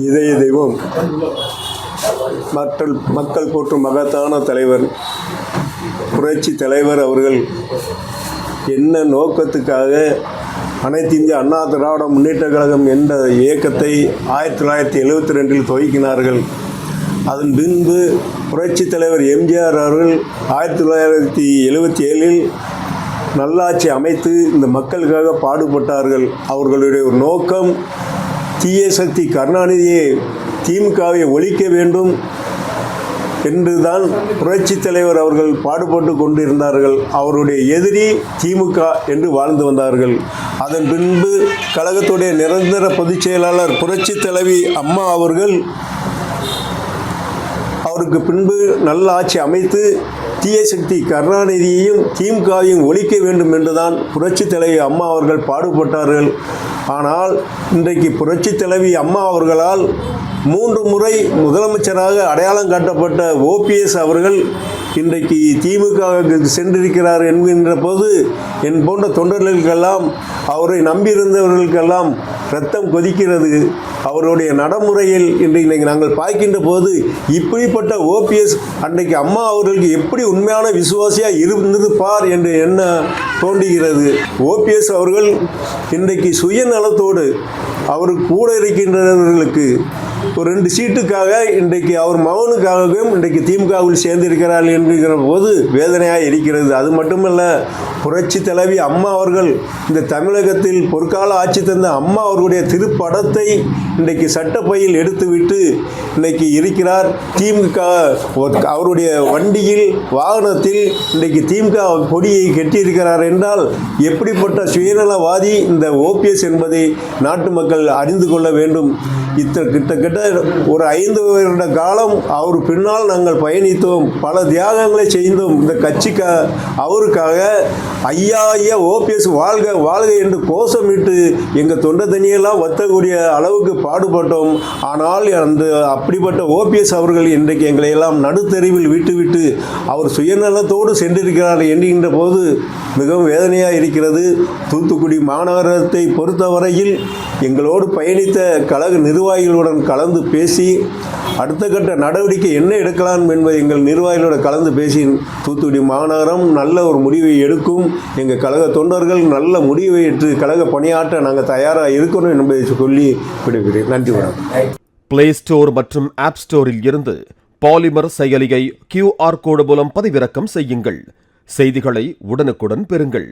இதய தெய்வம், மக்கள் போற்றும் மகத்தான தலைவர், புரட்சி தலைவர் அவர்கள் என்ன நோக்கத்துக்காக அனைத்து இந்திய அண்ணா திராவிட முன்னேற்ற கழகம் என்ற இயக்கத்தை 1972 துவக்கினார்கள். அதன் பின்பு புரட்சி தலைவர் எம்ஜிஆர் அவர்கள் 1977 நல்லாட்சி அமைத்து இந்த மக்களுக்காக பாடுபட்டார்கள். அவர்களுடைய ஒரு நோக்கம் தீய சக்தி கருணாநிதியை, திமுகவை ஒழிக்க வேண்டும் என்றுதான் புரட்சி தலைவர் அவர்கள் பாடுபட்டு கொண்டிருந்தார்கள். அவருடைய எதிரி திமுக என்று வாழ்ந்து வந்தார்கள். அதன் பின்பு கழகத்துடைய நிரந்தர பொதுச் செயலாளர் புரட்சி தலைவி அம்மா அவர்கள் அவருக்கு பின்பு நல்ல ஆட்சி அமைத்து தீய சக்தி கருணாநிதியையும் திமுகவையும் ஒழிக்க வேண்டும் என்றுதான் புரட்சி தலைவி அம்மா அவர்கள் பாடுபட்டார்கள். ஆனால் இன்றைக்கு புரட்சி தலைவி அம்மா அவர்களால் 3 முறை முதலமைச்சராக அடையாளம் காட்டப்பட்ட OPS அவர்கள் இன்றைக்கு திமுகவுக்கு சென்றிருக்கிறார் என்கின்ற போது என் போன்ற தொண்டர்களுக்கெல்லாம், அவரை நம்பியிருந்தவர்களுக்கெல்லாம் ரத்தம் கொதிக்கிறது. அவருடைய நடைமுறையில் இன்றைக்கு நாங்கள் பார்க்கின்ற போது இப்படிப்பட்ட OPS அன்றைக்கு அம்மா அவர்களுக்கு எப்படி உண்மையான விசுவாசியாக இருந்திருப்பார் என்று எண்ண தோன்றுகிறது. OPS அவர்கள் இன்றைக்கு சுயநலத்தோடு அவர் கூட இருக்கின்றவர்களுக்கு ஒரு 2 சீட்டுக்காக இன்றைக்கு அவர் மகனுக்காகவும் இன்றைக்கு திமுகவில் சேர்ந்திருக்கிறார் என்கிற போது வேதனையாக இருக்கிறது. அது மட்டுமல்ல, புரட்சி தலைவி அம்மா அவர்கள் இந்த தமிழகத்தில் பொற்கால ஆட்சி தந்த அம்மா அவர்களுடைய திருப்படத்தை இன்றைக்கு சட்டப்பையில் எடுத்துவிட்டு இன்றைக்கு இருக்கிறார். திமுக அவருடைய வண்டியில், வாகனத்தில் இன்றைக்கு திமுக கொடியை கட்டியிருக்கிறார் என்றால் எப்படிப்பட்ட சுயநலவாதி இந்த OPS என்பதை நாட்டு மக்கள் அறிந்து கொள்ள வேண்டும். கிட்டத்தட்ட ஒரு 5 வருட காலம் அவர் பின்னால் நாங்கள் பயணித்தோம், பல தியாகங்களை செய்தோம். இந்த அவருக்காக ஐயா OPS வாழ்க வாழ்க என்று கோஷமிட்டு எங்கள் தொண்டை தண்ணியெல்லாம் வத்தக்கூடிய அளவுக்கு பாடுபட்டோம். ஆனால் அப்படிப்பட்ட OPS அவர்கள் இன்றைக்கு எங்களை எல்லாம் நடுத்தெருவில் விட்டுவிட்டு அவர் சுயநலத்தோடு சென்றிருக்கிறார் என்கின்ற போது மிகவும் வேதனையாக இருக்கிறது. தூத்துக்குடி மாநகரத்தை பொறுத்தவரையில் எங்களோடு பயணித்த கழக நிர்வாகிகளுடன் கலந்து பேசி அடுத்த கட்ட நடவடிக்கை என்ன எடுக்கலாம் என்பதை எங்கள் நிர்வாகிகளோடு கலந்து பேசி தூத்துக்குடி மாநகரம் நல்ல ஒரு முடிவை எடுக்கும். எங்கள் கழக தொண்டர்கள் நல்ல முடிவை ஏற்று கழக பணியாற்ற நாங்கள் தயாராக இருக்கணும் என்பதை சொல்லி விடுகிறேன். நன்றி. வணக்கம். பிளே ஸ்டோர் மற்றும் ஆப் ஸ்டோரில் இருந்து பாலிமர் செயலியை QR கோடு மூலம் பதிவிறக்கம் செய்யுங்கள். செய்திகளை உடனுக்குடன் பெறுங்கள்.